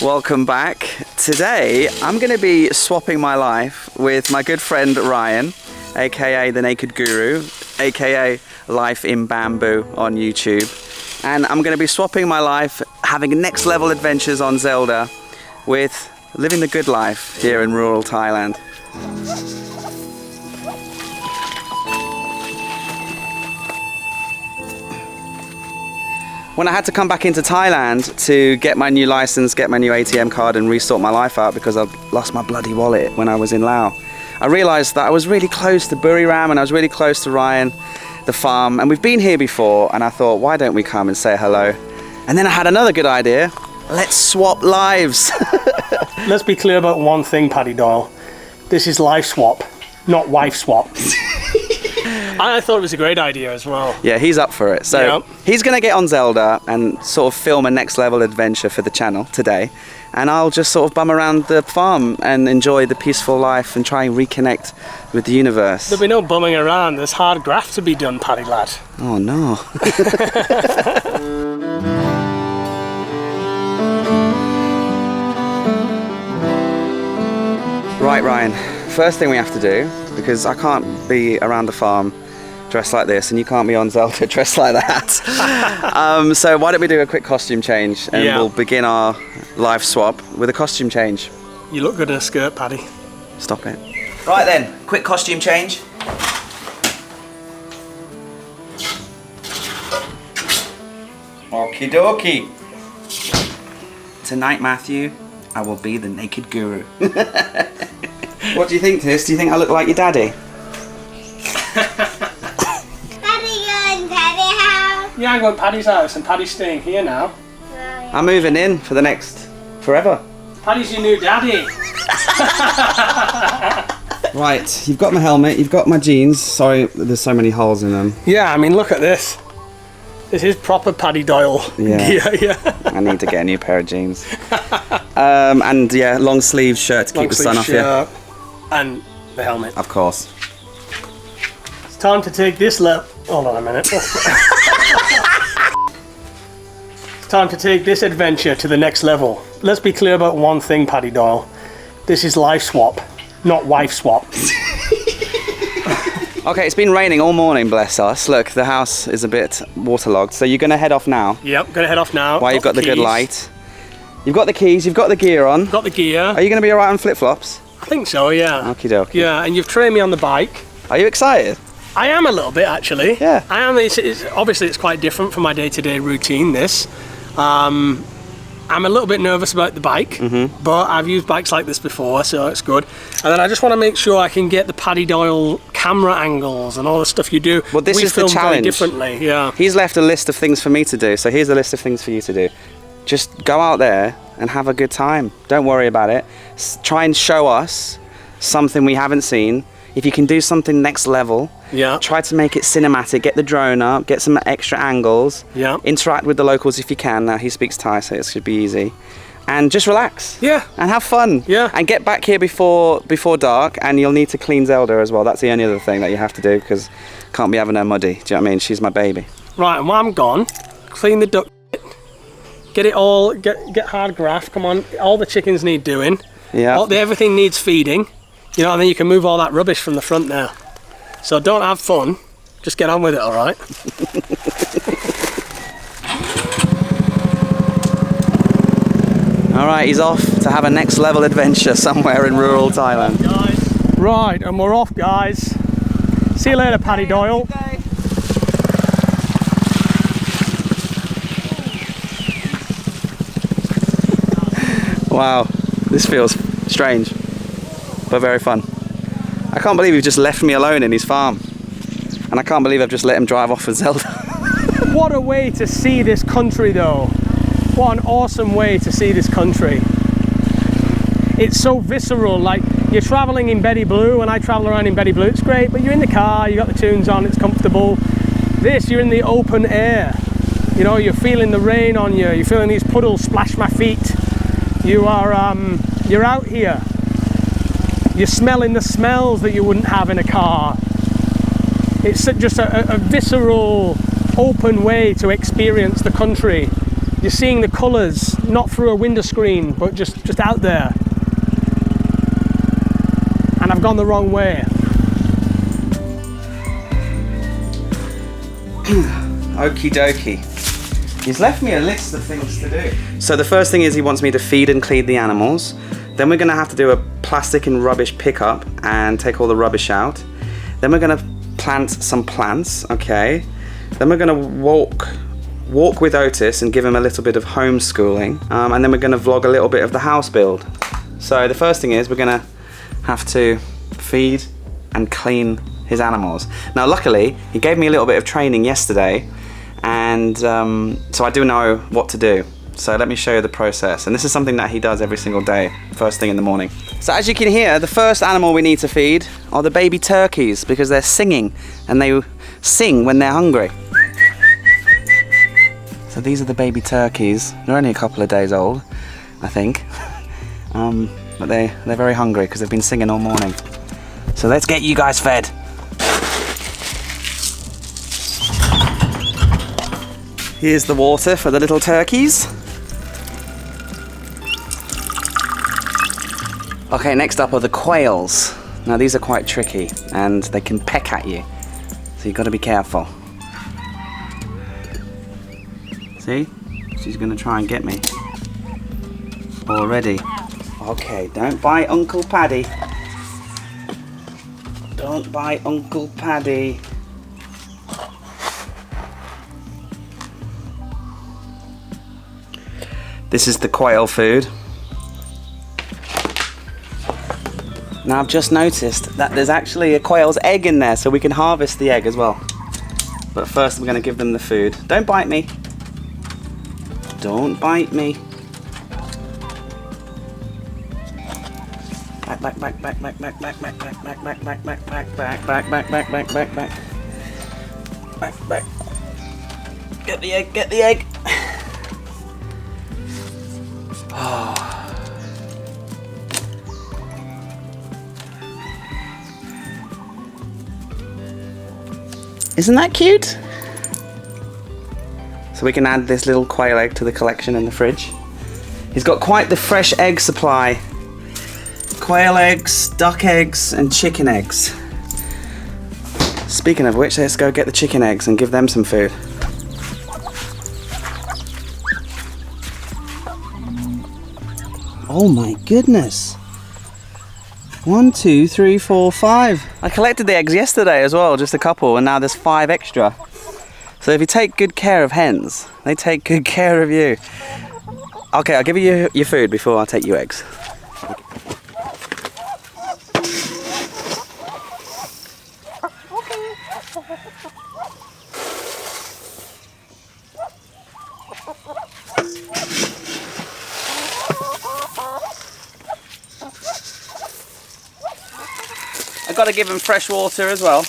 Welcome back. Today I'm going to be swapping my life with my good friend Ryan, aka the Naked Guru, aka Life in Bamboo on YouTube. And I'm going to be swapping my life, having next level adventures on Zelda, with living the good life here in rural Thailand. When I had to come back into Thailand to get my new license, get my new ATM card and resort my life out because I'd lost my bloody wallet when I was in Laos, I realised that I was really close to Buriram and I was really close to Ryan, the farm, and we've been here before, and I thought, why don't we come and say hello? And then I had another good idea. Let's swap lives. Let's be clear about one thing, Paddy Doyle. This is life swap, not wife swap. I thought it was a great idea as well. Yeah, he's up for it. So he's going to get on Zelda and sort of film a next level adventure for the channel today. And I'll just sort of bum around the farm and enjoy the peaceful life and try and reconnect with the universe. There'll be no bumming around. There's hard graft to be done, Paddy lad. Oh no. Right, Ryan. First thing we have to do, because I can't be around the farm dressed like this and you can't be on Zelda dressed like that. So why don't we do a quick costume change and we'll begin our life swap with a costume change. You look good in a skirt, Paddy. Stop it. Right then, quick costume change. Okie dokie. Tonight, Matthew, I will be the Naked Guru. What do you think, Tis? Do you think I look like your daddy? Yeah, I'm going to Paddy's house and Paddy's staying here now. Oh, yeah. I'm moving in for the next forever. Paddy's your new daddy. Right, you've got my helmet, you've got my jeans. Sorry, there's so many holes in them. Yeah, I mean, look at this. This is proper Paddy Doyle. Yeah. I need to get a new pair of jeans. And yeah, long sleeve shirt to keep the sun off you. And the helmet. Of course. It's time to take this level. Hold on a minute. It's time to take this adventure to the next level. Let's be clear about one thing, Paddy Doyle. This is life swap, not wife swap. Okay, it's been raining all morning, bless us. Look, the house is a bit waterlogged, so you're going to head off now. Yep, going to head off now. While you've got the good light. You've got the keys, you've got the gear on. Got the gear. Are you going to be alright on flip-flops? I think so, yeah. Okie dokie. Yeah, and you've trained me on the bike. Are you excited? I am a little bit, actually. Yeah. I am. Obviously, it's quite different from my day-to-day routine, this. I'm a little bit nervous about the bike, but I've used bikes like this before, so it's good. And then I just want to make sure I can get the Paddy Doyle camera angles and all the stuff you do. Well, this is the challenge. Very differently, yeah. He's left a list of things for me to do, so here's a list of things for you to do. Just go out there and have a good time. Don't worry about it. Try and show us something we haven't seen. If you can do something next level, try to make it cinematic, get the drone up, get some extra angles, interact with the locals if you can. Now he speaks Thai, so it should be easy. And just relax. Yeah. And have fun. Yeah. And get back here before dark, and you'll need to clean Zelda as well. That's the only other thing that you have to do, because can't be having her muddy. Do you know what I mean? She's my baby. Right, and while I'm gone, clean the duck, get it all, get hard graft, come on, all the chickens need doing. Yeah. Everything needs feeding. You know, and then you can move all that rubbish from the front now. So don't have fun, just get on with it, all right? All right, he's off to have a next level adventure somewhere in rural Thailand. Right, and we're off, guys. See you later, Paddy Doyle. Wow, this feels strange, but very fun. I can't believe you've just left me alone in his farm. And I can't believe I've just let him drive off with Zelda. What a way to see this country though. What an awesome way to see this country. It's so visceral, like you're traveling in Betty Blue, and I travel around in Betty Blue, it's great, but you're in the car, you got the tunes on, it's comfortable. This, you're in the open air. You know, you're feeling the rain on you, you're feeling these puddles splash my feet. You are, you're out here. You're smelling the smells that you wouldn't have in a car. It's just a visceral, open way to experience the country. You're seeing the colours, not through a window screen, but just out there. And I've gone the wrong way. Okie dokie. He's left me a list of things to do. So the first thing is he wants me to feed and clean the animals. Then we're gonna have to do a plastic and rubbish pickup and take all the rubbish out. Then we're gonna plant some plants, okay? Then we're gonna walk with Otis and give him a little bit of homeschooling. And then we're gonna vlog a little bit of the house build. So the first thing is we're gonna have to feed and clean his animals. Now luckily, he gave me a little bit of training yesterday, and so I do know what to do. So let me show you the process. And this is something that he does every single day, first thing in the morning. So as you can hear, the first animal we need to feed are the baby turkeys, because they're singing, and they sing when they're hungry. So these are the baby turkeys. They're only a couple of days old, I think. But they're very hungry because they've been singing all morning. So let's get you guys fed. Here's the water for the little turkeys. Okay, next up are the quails. Now these are quite tricky and they can peck at you, so you've got to be careful. See? She's gonna try and get me. Already. Okay, don't bite Uncle Paddy. Don't bite Uncle Paddy. This is the quail food. Now I've just noticed that there's actually a quail's egg in there, so we can harvest the egg as well. But first we're going to give them the food. Don't bite me. Don't bite me. Back, back, back, back, back, back, back, back, back, back, back, back, back, back, back, back, back, back, back, back. Back, back. Get the egg, get the egg. Isn't that cute? So we can add this little quail egg to the collection in the fridge. He's got quite the fresh egg supply. Quail eggs, duck eggs, and chicken eggs. Speaking of which, let's go get the chicken eggs and give them some food. Oh my goodness. 1, 2, 3, 4, 5. I collected the eggs yesterday as well, just a couple, and now there's 5 extra. So if you take good care of hens, they take good care of you. Okay, I'll give you your food before I take you eggs. I've got to give them fresh water as well.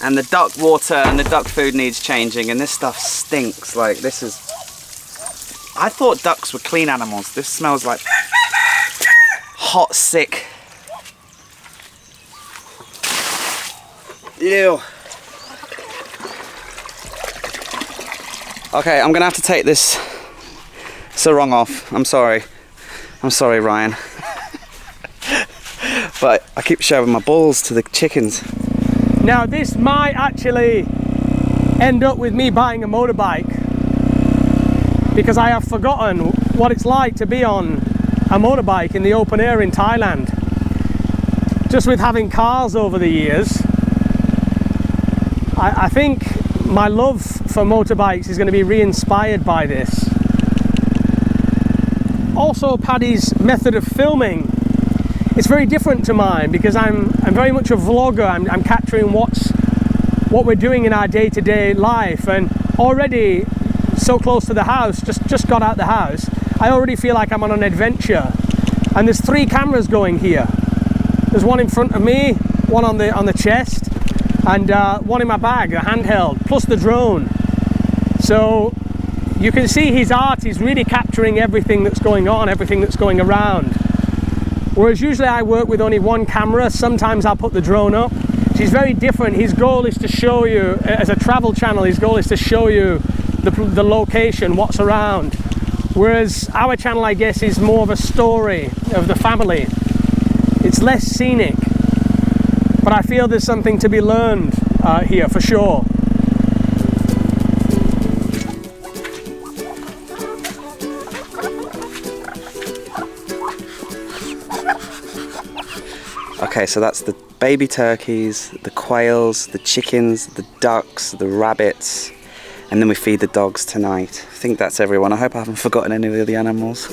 And the duck water and the duck food needs changing, and this stuff stinks. Like, this is... I thought ducks were clean animals. This smells like hot, sick. Ew. Okay, I'm gonna have to take this sarong off. I'm sorry. I'm sorry, Ryan. But I keep showing my balls to the chickens. Now this might actually end up with me buying a motorbike, because I have forgotten what it's like to be on a motorbike in the open air in Thailand. Just with having cars over the years, I think my love for motorbikes is going to be re-inspired by this. Also, Paddy's method of filming, it's very different to mine, because I'm very much a vlogger. I'm capturing what we're doing in our day-to-day life, and already so close to the house, just got out the house, I already feel like I'm on an adventure. And there's 3 cameras going here. There's one in front of me, one on the chest, and one in my bag, a handheld, plus the drone. So you can see his art is really capturing everything that's going on, everything that's going around. Whereas usually I work with only one camera. Sometimes I'll put the drone up, He's very different. His goal is to show you, as a travel channel, his goal is to show you the location, what's around. Whereas our channel, I guess, is more of a story of the family. It's less scenic, but I feel there's something to be learned here for sure. Okay, so that's the baby turkeys, the quails, the chickens, the ducks, the rabbits, and then we feed the dogs tonight. I think that's everyone. I hope I haven't forgotten any of the animals.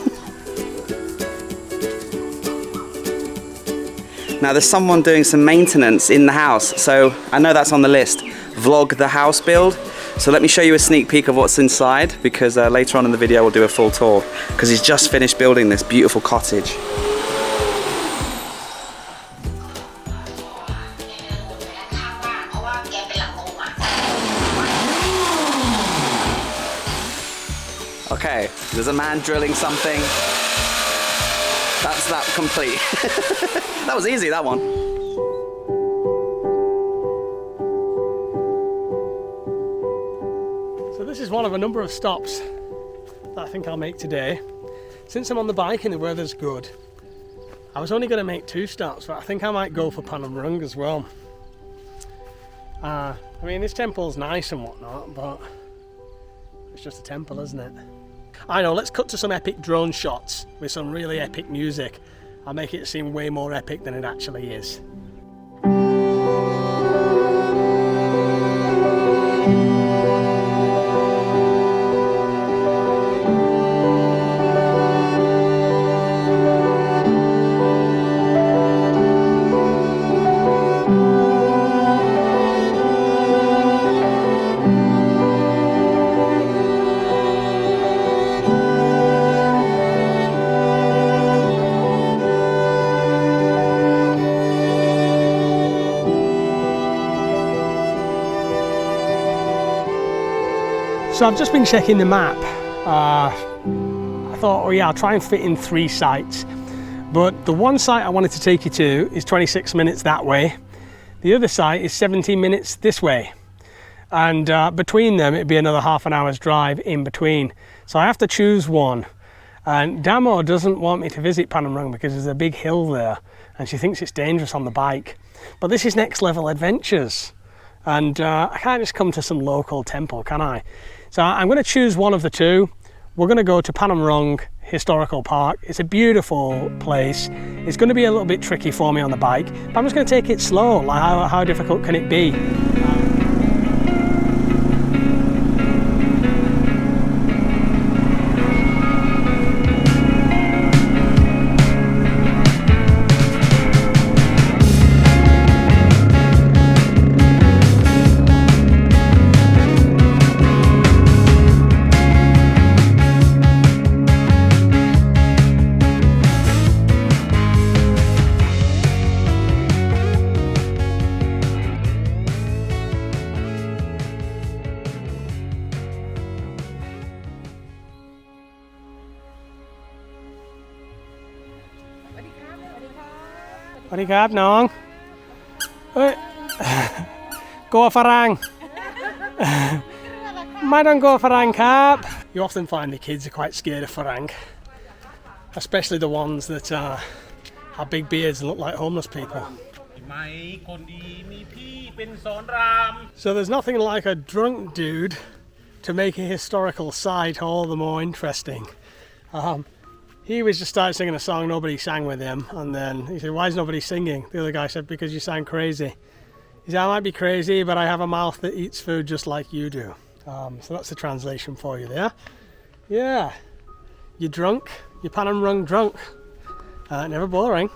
Now there's someone doing some maintenance in the house, so I know that's on the list. Vlog the house build. So let me show you a sneak peek of what's inside, because later on in the video we'll do a full tour, because he's just finished building this beautiful cottage. Okay, there's a man drilling something. That's that complete. That was easy, that one. So this is one of a number of stops that I think I'll make today. Since I'm on the bike and the weather's good, I was only going to make 2 stops, but I think I might go for Patron as well. I mean, this temple's nice and whatnot, but it's just a temple, isn't it? I know, let's cut to some epic drone shots with some really epic music. I'll make it seem way more epic than it actually is. So I've just been checking the map. I thought, oh yeah, I'll try and fit in 3 sites. But the one site I wanted to take you to is 26 minutes that way. The other site is 17 minutes this way. And between them, it'd be another half an hour's drive in between. So I have to choose one. And Damo doesn't want me to visit Patron because there's a big hill there and she thinks it's dangerous on the bike. But this is next level adventures. And I can't just come to some local temple, can I? So I'm going to choose one of the 2. We're going to go to Patron Historical Park. It's a beautiful place. It's going to be a little bit tricky for me on the bike, but I'm just going to take it slow. Like how difficult can it be? What do you got, Nong? Go Farang. Madam go Farang Cap. You often find the kids are quite scared of Farang, especially the ones that have big beards and look like homeless people. So there's nothing like a drunk dude to make a historical site all the more interesting. He was just started singing a song, nobody sang with him, and then he said, why is nobody singing? The other guy said, because you sound crazy. He said, I might be crazy, but I have a mouth that eats food just like you do. So that's the translation for you there. Yeah, you're drunk, you're Patron drunk. Never boring.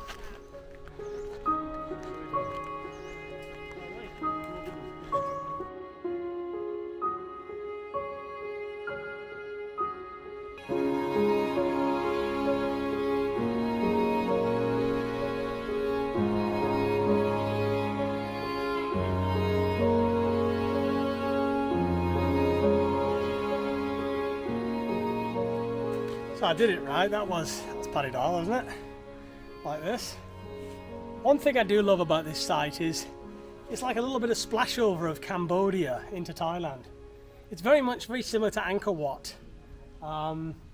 So I did it right, that's Paddy Doyle, isn't it? Like this. One thing I do love about this site is It's like a little bit of splashover of Cambodia into Thailand. It's very similar to Angkor Wat.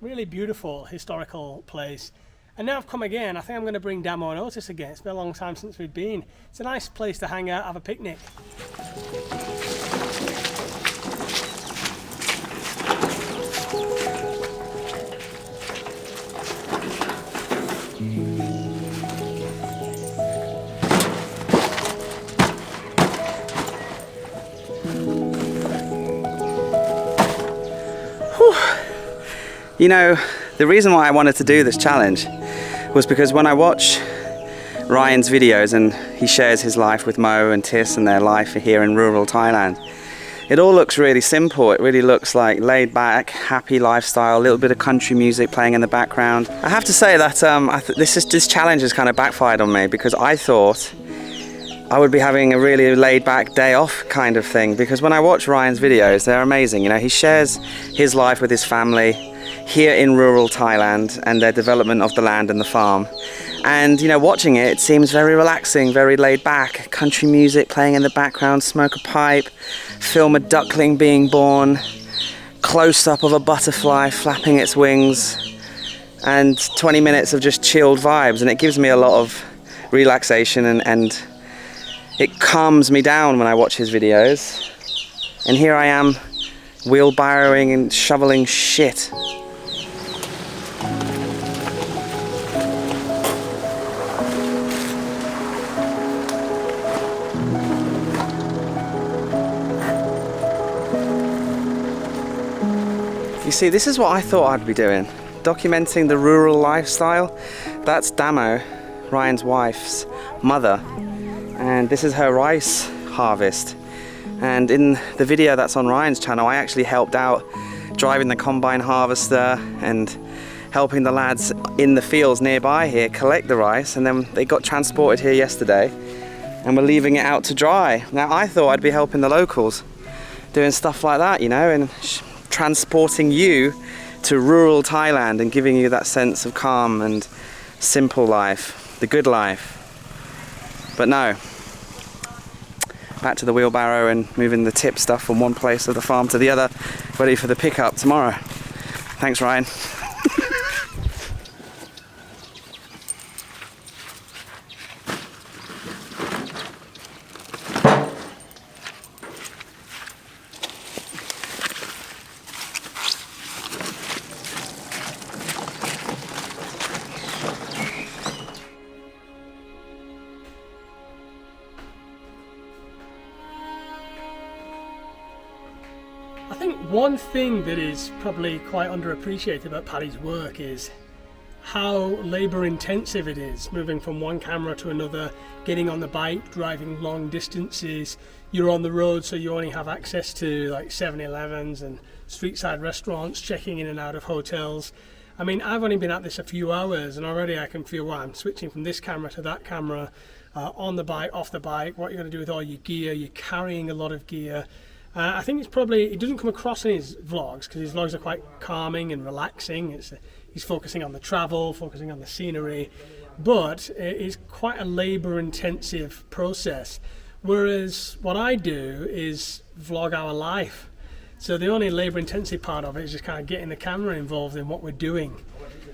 Really beautiful historical place. And now I've come again, I think I'm going to bring Damo and Otis again. It's been a long time since we've been. It's a nice place to hang out, have a picnic. You know, the reason why I wanted to do this challenge was because when I watch Ryan's videos and he shares his life with Mo and Tis and their life here in rural Thailand, it all looks really simple. It really looks like laid back, happy lifestyle, a little bit of country music playing in the background. I have to say that this challenge has kind of backfired on me, because I thought I would be having a really laid back day off kind of thing, because when I watch Ryan's videos, they're amazing. You know, he shares his life with his family here in rural Thailand and their development of the land and the farm. And you know, watching it, it seems very relaxing, very laid back. Country music playing in the background, smoke a pipe, film a duckling being born, close up of a butterfly flapping its wings, and 20 minutes of just chilled vibes. And it gives me a lot of relaxation, and it calms me down when I watch his videos. And here I am wheelbarrowing and shoveling shit. You see, this is what I thought I'd be doing, documenting the rural lifestyle. That's Damo, Ryan's wife's mother, and this is her rice harvest. And in the video that's on Ryan's channel, I actually helped out driving the combine harvester and helping the lads in the fields nearby here collect the rice, and then they got transported here yesterday and we're leaving it out to dry. Now I thought I'd be helping the locals, doing stuff like that, you know, and transporting you to rural Thailand and giving you that sense of calm and simple life, the good life. But no, back to the wheelbarrow and moving the tip stuff from one place of the farm to the other, ready for the pickup tomorrow. Thanks, Ryan. I think one thing that is probably quite underappreciated about Paddy's work is how labour intensive it is, moving from one camera to another, getting on the bike, driving long distances. You're on the road, so you only have access to like 7-Elevens and street side restaurants, checking in and out of hotels. I mean, I've only been at this a few hours and already I can feel, well, I'm switching from this camera to that camera, on the bike, off the bike, what you're going to do with all your gear. You're carrying a lot of gear. I think it doesn't come across in his vlogs, because his vlogs are quite calming and relaxing. He's focusing on the travel, focusing on the scenery, but it is quite a labour intensive process. Whereas what I do is vlog our life. So the only labour intensive part of it is just kind of getting the camera involved in what we're doing.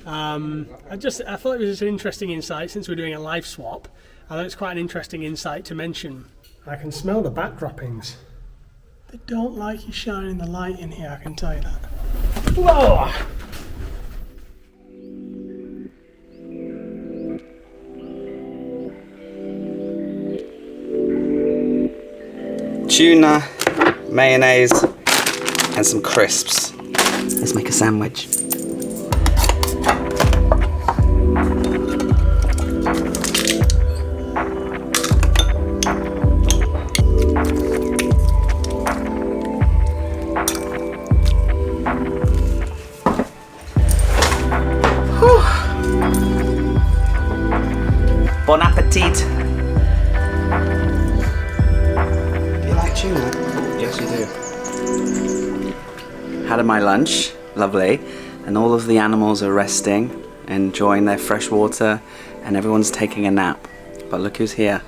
I thought it was just an interesting insight, since we're doing a life swap. I thought it's quite an interesting insight to mention. I can smell the back droppings. They don't like you shining the light in here, I can tell you that. Whoa! Tuna, mayonnaise, and some crisps. Let's make a sandwich. Bon appetit! Do you like tuna? Yes, you do. Had my lunch, lovely, and all of the animals are resting, enjoying their fresh water, and everyone's taking a nap. But look who's here.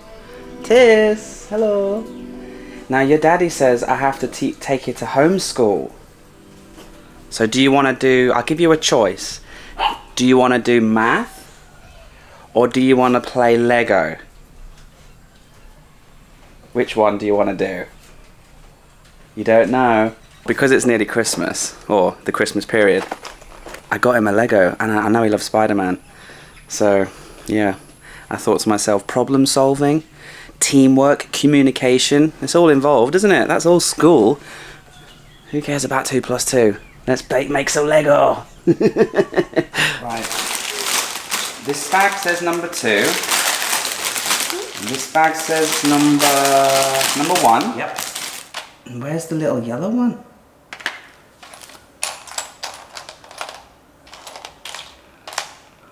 Tis! Hello. Now your daddy says I have to take you to homeschool. So do you want to do, I'll give you a choice. Do you want to do math or do you want to play Lego? Which one do you want to do? You don't know? Because it's nearly Christmas, or the Christmas period, I got him a Lego, and I know he loves Spider-Man. So, yeah, I thought to myself, problem solving, teamwork, communication, it's all involved, isn't it? That's all school. Who cares about 2 plus 2? Let's make some Lego. Right. This bag says number 2. And this bag says number 1. Yep. And where's the little yellow one?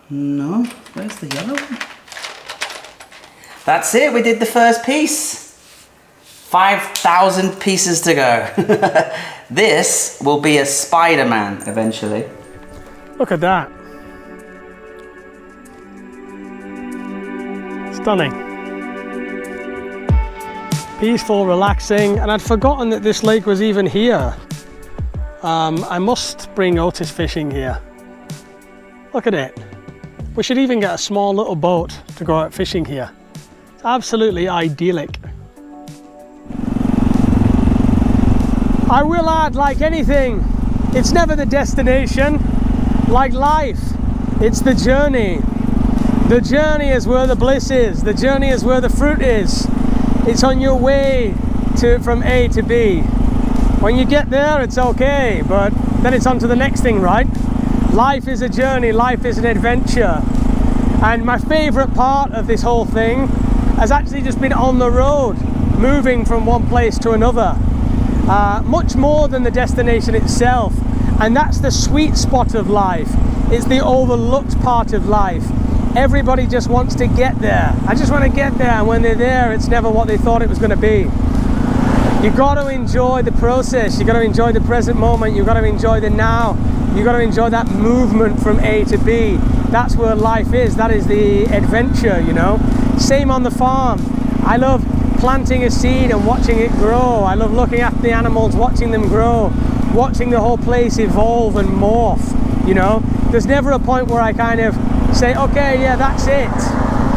No, where's the yellow one? That's it, we did the first piece. 5,000 pieces to go. This will be a Spider-Man eventually. Look at that. Stunning. Peaceful, relaxing, and I'd forgotten that this lake was even here. I must bring Otis fishing here. Look at it. We should even get a small little boat to go out fishing here. It's absolutely idyllic. I will add, like anything, it's never the destination. Like life, it's the journey. The journey is where the bliss is. The journey is where the fruit is. It's on your way from A to B. When you get there, it's okay, but then it's on to the next thing, right? Life is a journey, life is an adventure. And my favorite part of this whole thing has actually just been on the road, moving from one place to another. Much more than the destination itself. And that's the sweet spot of life. It's the overlooked part of life. Everybody just wants to get there. I just want to get there, and when they're there, it's never what they thought it was going to be. You've got to enjoy the process. You've got to enjoy the present moment. You've got to enjoy the now. You've got to enjoy that movement from A to B. That's where life is. That is the adventure, you know. Same on the farm. I love planting a seed and watching it grow. I love looking after the animals, watching them grow, watching the whole place evolve and morph, you know. There's never a point where I kind of say, okay, yeah, that's it.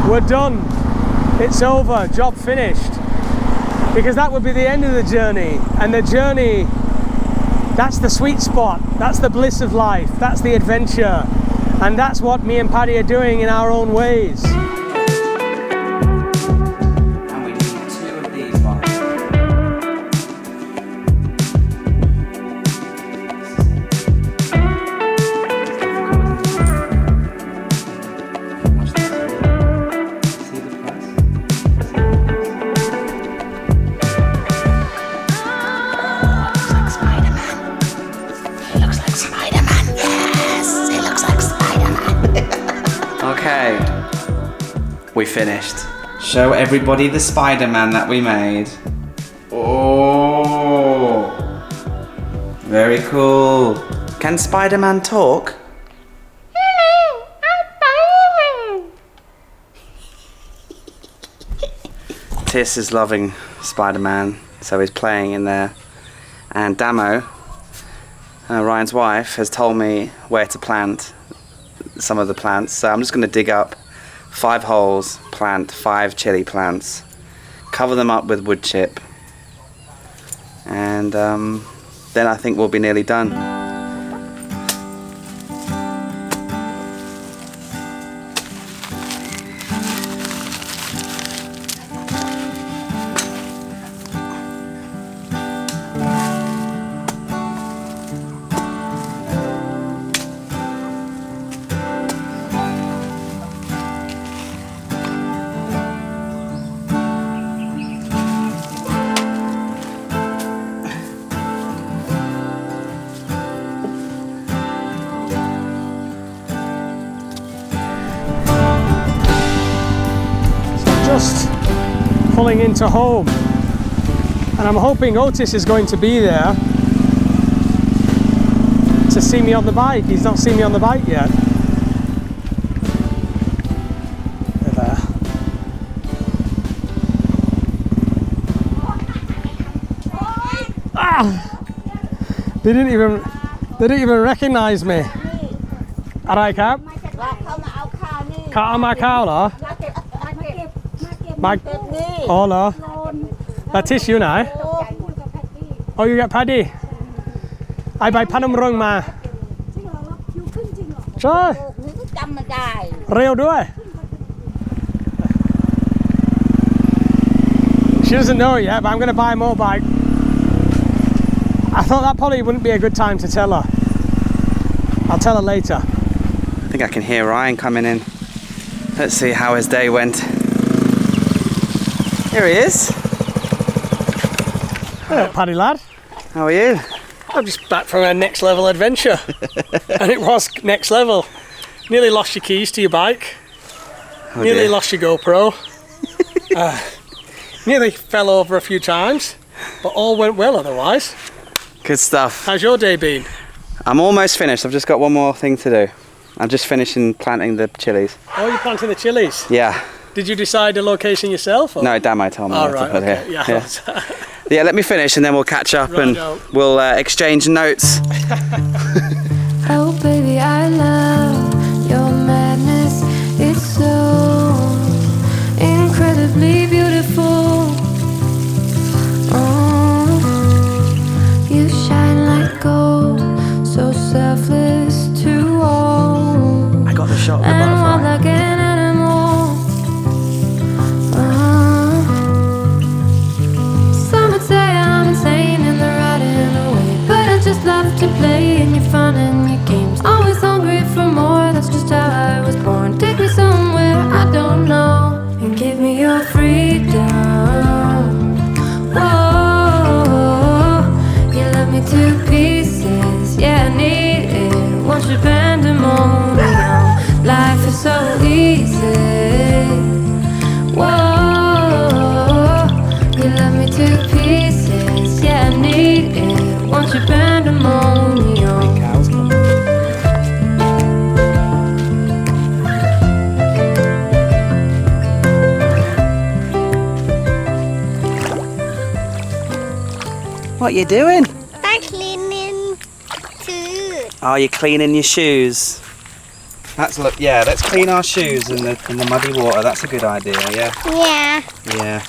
We're done. It's over. Job finished. Because that would be the end of the journey. And the journey, that's the sweet spot. That's the bliss of life. That's the adventure. And that's what me and Paddy are doing in our own ways. And we need 2 of these ones. See the price? Okay, we finished. Show everybody the Spider-Man that we made. Oh, very cool. Can Spider-Man talk? Hello, I'm Spider-Man. Tis is loving Spider-Man, so he's playing in there. And Damo, Ryan's wife, has told me where to plant some of the plants. So I'm just going to dig up 5 holes, plant 5 chili plants, cover them up with wood chip, and then I think we'll be nearly done. Just pulling into home, and I'm hoping Otis is going to be there to see me on the bike. He's not seen me on the bike yet. There. They didn't even recognize me. อะไรครับ เข้ามาเอาข้าวนี่ เขาเอามาข้าวเหรอ มา เก็บนี่ อ๋อเหรอแล้วทิชอยู่ไหน Oh you got Paddy ไอใบพนมรุ้งมาใช่ นี่ก็จำไม่ได้ เร็วด้วย She doesn't know it yet, but I'm going to buy a motorbike. I thought that probably wouldn't be a good time to tell her. I'll tell her later. I think I can hear Ryan coming in. Let's see how his day went. Here he is. Hello, Paddy lad. How are you? I'm just back from a next level adventure. And it was next level. Nearly lost your keys to your bike. Oh Nearly dear. lost your GoPro. Nearly fell over a few times. But all went well otherwise. Good stuff. How's your day been? I'm almost finished. I've just got one more thing to do. I'm just finishing planting the chilies. Oh, you're planting the chilies. Yeah. Did you decide the location yourself? Or? No, Damo told me Oh, what to right, put okay. here. Yeah. Yeah, let me finish and then we'll catch up and Righto. we'll exchange notes. Oh baby, I love your madness. It's so incredibly beautiful. Oh, you shine like gold, so selfless to all. I got the shot of the And wild butterfly. like an animal. Some would say I'm insane in the right and the way, but I just love to play in your fun and your games. Always hungry for more, that's just how I was born. Take me somewhere I don't know and give me your freedom. Whoa, you love me to pieces, yeah I need it. Once you're pandemonium, life is so easy. Whoa, you love me to pieces, yeah I need it. Once you're pandemonium. What you doing? I'm cleaning food. Oh, you're cleaning your shoes. Let's clean our shoes in the muddy water. That's a good idea, yeah. Yeah. Yeah.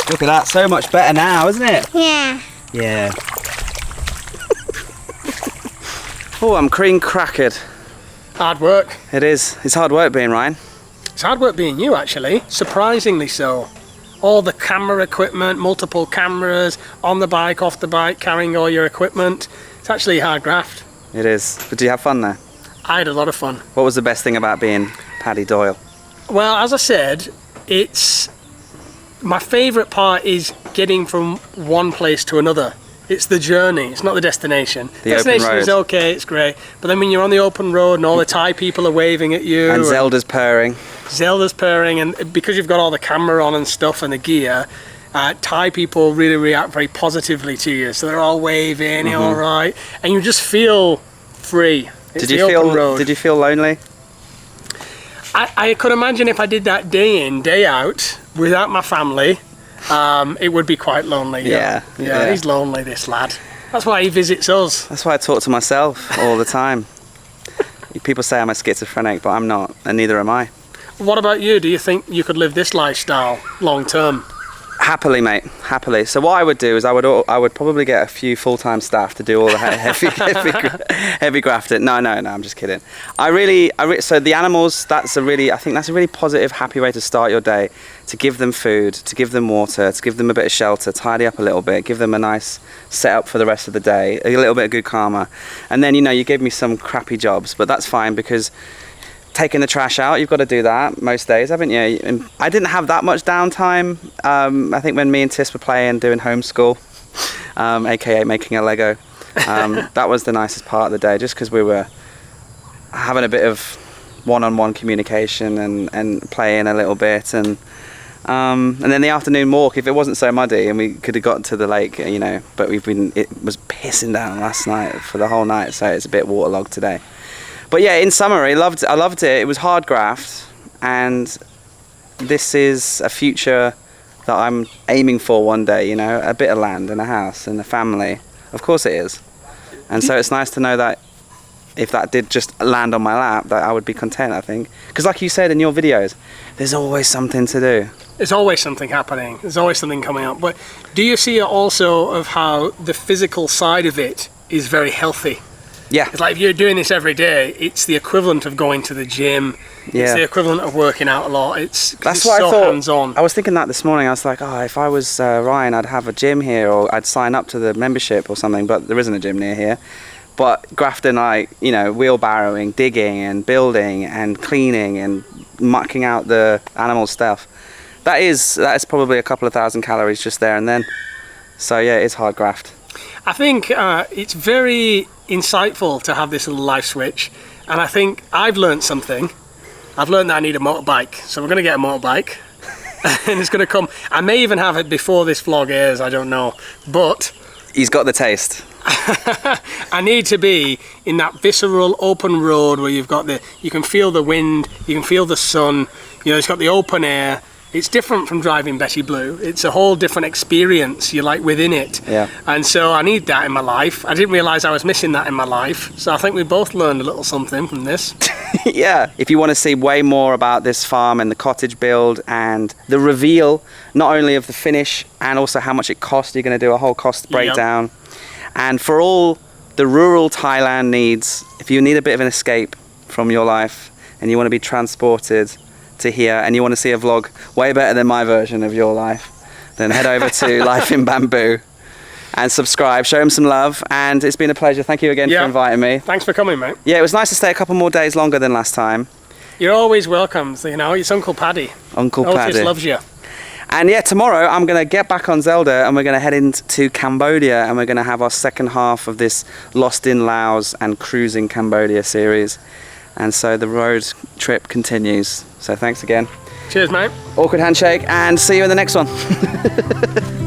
Look at that, so much better now, isn't it? Yeah. Yeah. Oh, I'm cream crackered. Hard work. It is. It's hard work being Ryan. It's hard work being you, actually. Surprisingly so. All the camera equipment, multiple cameras, on the bike, off the bike, carrying all your equipment. It's actually a hard graft. It is. But do you have fun there? I had a lot of fun. What was the best thing about being Paddy Doyle? Well, as I said, it's my favourite part is getting from one place to another. It's the journey, it's not the destination. The open destination is road. okay, it's great. But then when you're on the open road and all the Thai people are waving at you. And Zelda's purring. Zelda's purring, and because you've got all the camera on and stuff and the gear, Thai people really react very positively to you. So they're all waving, you're all right, and you just feel free. It's Did the open road. you feel lonely? I could imagine if I did that day in, day out, without my family, it would be quite lonely. Yeah. He's lonely, this lad. That's why he visits us. That's why I talk to myself all the time. People say I'm a schizophrenic, but I'm not, and neither am I. What about you? Do you think you could live this lifestyle long term? Happily, mate. Happily. So what I would do is I would probably get a few full-time staff to do all the heavy grafting. No, I'm just kidding. So the animals. I think that's a really positive, happy way to start your day. To give them food, to give them water, to give them a bit of shelter, tidy up a little bit, give them a nice setup for the rest of the day, a little bit of good karma, and then you gave me some crappy jobs, but that's fine because. Taking the trash out, you've got to do that most days, haven't you? And I didn't have that much downtime. I think when me and Tis were playing, doing homeschool, aka making a Lego, that was the nicest part of the day, just because we were having a bit of one-on-one communication and playing a little bit, and then the afternoon walk, if it wasn't so muddy and we could have gotten to the lake, but it was pissing down last night for the whole night, so it's a bit waterlogged today. But yeah, in summary, I loved it. It was hard graft, and this is a future that I'm aiming for one day, you know, a bit of land and a house and a family. Of course it is. And so it's nice to know that if that did just land on my lap, that I would be content, I think. Because like you said in your videos, there's always something to do. There's always something happening. There's always something coming up. But do you see it also of how the physical side of it is very healthy? Yeah. It's like if you're doing this every day, it's the equivalent of going to the gym. Yeah. It's the equivalent of working out a lot. That's it's what so I thought. hands-on. I was thinking that this morning. I was like, oh, if I was Ryan, I'd have a gym here, or I'd sign up to the membership or something. But there isn't a gym near here. But Grafton, you know, wheelbarrowing, digging and building and cleaning and mucking out the animal stuff. That is probably a couple of thousand calories just there and then. So yeah, it's hard graft. I think it's very insightful to have this little life switch. And I think I've learned something. I've learned that I need a motorbike. So we're going to get a motorbike. And it's going to come. I may even have it before this vlog airs, I don't know. But He's got the taste. I need to be in that visceral open road where you can feel the wind, you can feel the sun, you know, it's got the open air. It's different from driving Betty Blue. It's a whole different experience. You're like within it. Yeah. And so I need that in my life. I didn't realise I was missing that in my life. So I think we both learned a little something from this. Yeah. If you want to see way more about this farm and the cottage build and the reveal, not only of the finish and also how much it costs, you're going to do a whole cost breakdown. Yep. And for all the rural Thailand needs, if you need a bit of an escape from your life and you want to be transported to here and you want to see a vlog way better than my version of your life, then head over to Life in Bamboo and subscribe, show him some love, and it's been a pleasure. Thank you again for inviting me. Thanks for coming, mate. Yeah, it was nice to stay a couple more days longer than last time. You're always welcome. You know, it's Uncle Paddy. Uncle Paddy. Otis loves you. And yeah, tomorrow I'm going to get back on Zelda and we're going to head into Cambodia and we're going to have our second half of this Lost in Laos and Cruising Cambodia series. And so the road trip continues. So thanks again. Cheers, mate. Awkward handshake and see you in the next one.